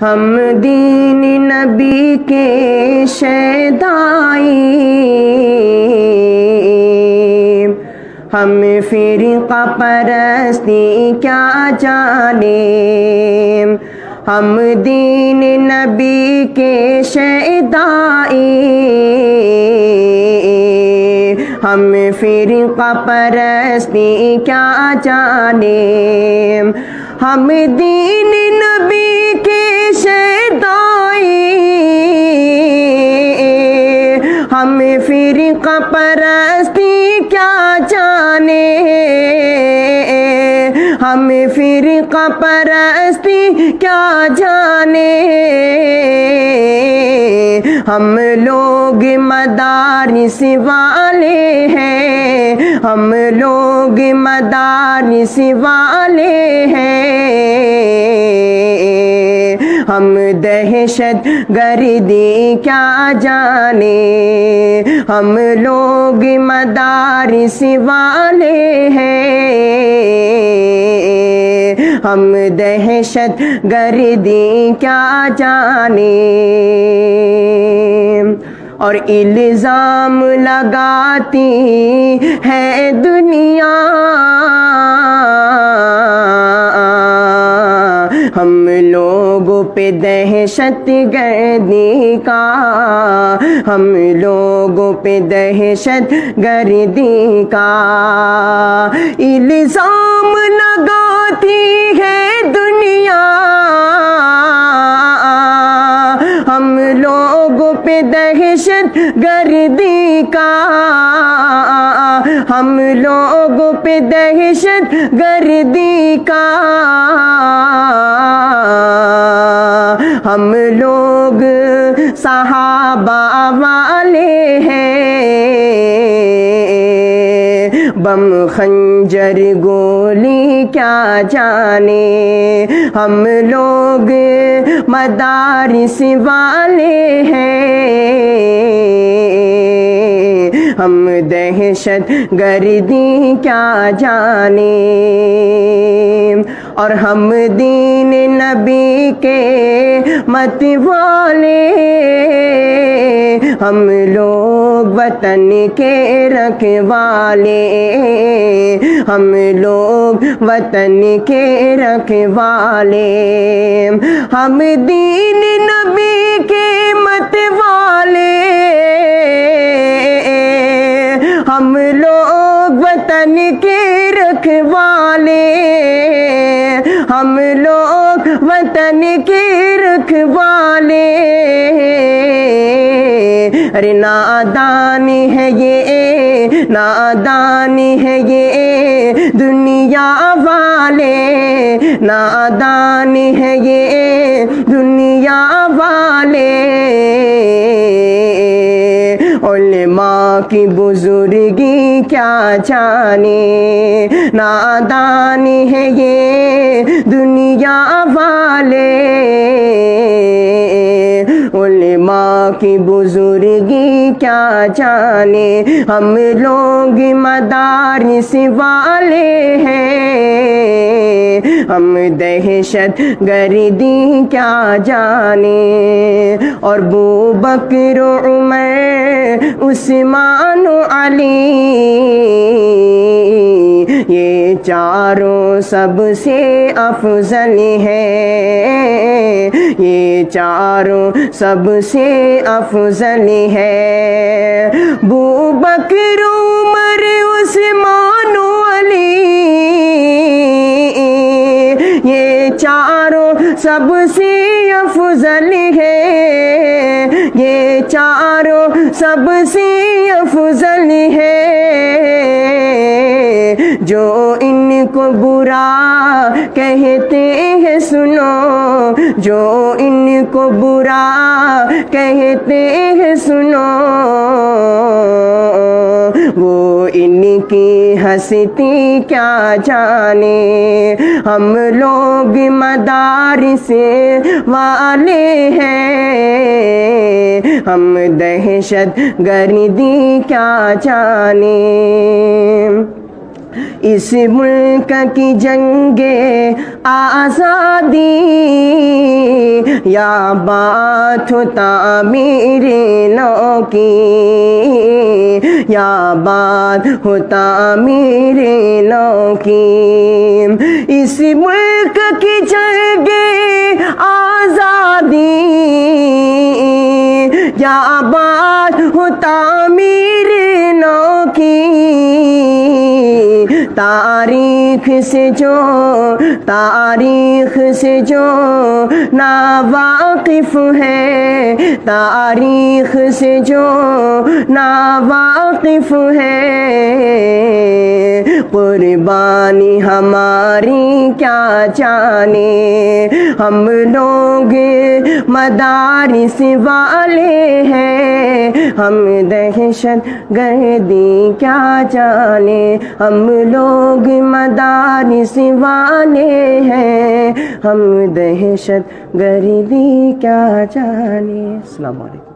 ہم دین نبی کے شیدائی، ہم فرقہ پرستی کیا جانے، ہم دین نبی کے شیدائی، ہم فرقہ پرستی کیا جانے، ہم دین نبی کے شیدائی، ہم فرقہ پرستی کیا جانے، ہم فرقہ پرستی کیا جانے، ہم لوگ مدارس والے ہیں، ہم لوگ مدارس والے ہیں، ہم دہشت گردی کیا جانے، ہم لوگ مدارس والے ہیں، ہم دہشت گردی کیا جانے، اور الزام لگاتی ہے دنیا، ہم لوگوں پہ دہشت گردی کا، ہم لوگوں پہ دہشت گردی کا الزام لگاتی ہے دنیا، ہم لوگوں پہ دہشت گردی کا، ہم لوگوں پہ دہشت گردی کا، ہم لوگ صحابہ والے ہیں، بم خنجر گولی کیا جانے، ہم لوگ مدارس والے ہیں، ہم دہشت گردی کیا جانے، اور ہم دین نبی کے مت والے، ہم لوگ وطن کے رکھوالے، ہم لوگ وطن کے رکھوالے، ہم دین نبی کے مت والے، ہم لوگ وطن کے رکھوالے، ہم لوگ وطن کے رکھوالے، ارے نادان ہے یہ، نادان ہے یہ دنیا والے، نادان ہے یہ دنیا والے، علماء کی بزرگی کیا جانے، نادان ہے یہ دنیا والے، علماء کی بزرگی کیا جانے، ہم لوگ مدارس والے ہیں، ہم دہشت گردی کیا جانے، اور ابو بکر و عمر عثمان و علی، یہ چاروں سب سے افضل ہیں، یہ چاروں سب سے افضل ہے، ابو بکر عمر عثمان و علی، یہ چاروں سب سے افضل ہے، یہ چاروں سب سے افضل ہے، جو ان کو برا کہتے ہیں سنو، جو ان کو برا کہتے ہیں سنو، وہ ان کی ہستی کیا جانے، ہم لوگ مدارس والے ہیں، ہم دہشت گردی کیا جانے، اس ملک کی جنگ آزادی یا بات ہو تعمیر نو کی، یا بات ہو تعمیر نو کی، اس ملک کی جنگے آزادی، یا بات ہو تعمیر نو کی، تاریخ سے جو ناواقف ہے، تاریخ سے جو ناواقف ہے، قربانی ہماری کیا جانے، ہم لوگ مدارس والے ہیں، ہم دہشت گردی کیا جانے، ہم لوگ مدارس والے ہیں، ہم دہشت گردی کیا جانے۔ السلام علیکم۔